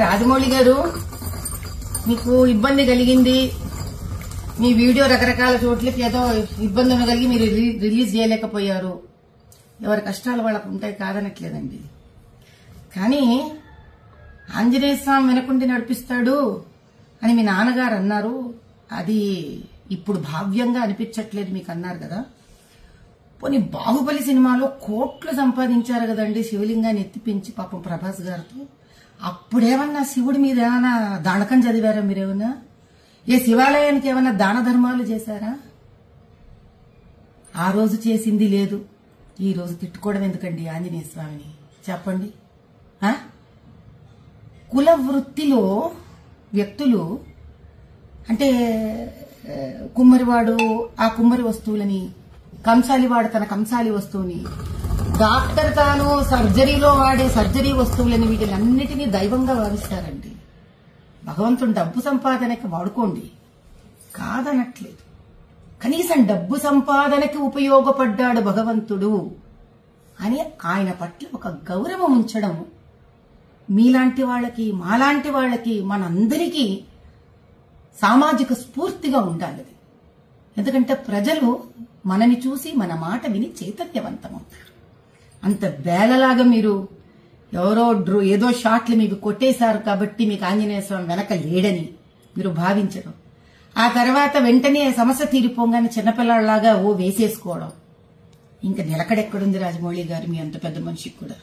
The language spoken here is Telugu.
రాజమౌళి గారు, మీకు ఇబ్బంది కలిగింది, మీ వీడియో రకరకాల చోట్లకి ఏదో ఇబ్బంది కలిగి మీరు రిలీజ్ చేయలేకపోయారు. ఎవరి కష్టాలు వాళ్ళకు ఉంటాయి, కాదనట్లేదండి. కానీ ఆంజనేయ స్వామి వెనకుండి నడిపిస్తాడు అని మీ నాన్నగారు అన్నారు. అది ఇప్పుడు భావ్యంగా అనిపించట్లేదు మీకు అన్నారు కదా. పోనీ బాహుబలి సినిమాలో కోట్లు సంపాదించారు కదండి శివలింగాన్ని ఎత్తిపించి పాపం ప్రభాస్ గారితో. అప్పుడేమన్నా శివుడి మీద ఏమైనా దానకం చదివారా మీరేమన్నా? ఏ శివాలయానికి ఏమన్నా దాన ధర్మాలు చేశారా? ఆ రోజు చేసింది లేదు, ఈ రోజు తిట్టుకోవడం ఎందుకండి ఆంజనేయ స్వామిని చెప్పండి. కుల వృత్తిలో వ్యక్తులు అంటే కుమ్మరివాడు ఆ కుమ్మరి వస్తువులని, కంసాలివాడు తన కంసాలి వస్తువుని, డాక్టర్ తాను సర్జరీలో వాడే సర్జరీ వస్తువులని, వీటిలన్నిటినీ దైవంగా భావిస్తారండి. భగవంతుడు డబ్బు సంపాదనకి వాడుకోండి, కాదనట్లేదు. కనీసం డబ్బు సంపాదనకి ఉపయోగపడ్డాడు భగవంతుడు అని ఆయన పట్ల ఒక గౌరవం ఉంచడం మీలాంటి వాళ్ళకి, మాలాంటి వాళ్ళకి, మనందరికీ సామాజిక స్ఫూర్తిగా ఉండాలి. ఎందుకంటే ప్రజలు మనని చూసి మన మాట విని చైతన్యవంతమవుతారు. అంత బేలలాగా మీరు ఎవరో ఏదో షాట్లు మీకు కొట్టేశారు కాబట్టి మీకు ఆంజనేయ స్వామి వెనక లేడని మీరు భావించడం, ఆ తర్వాత వెంటనే సమస్య తీరిపోగానే చిన్నపిల్లలాగా వేసేసుకోవడం ఇంకా నిలకడెక్కడుంది రాజమౌళి గారు మీ అంత పెద్ద మనిషికి కూడా.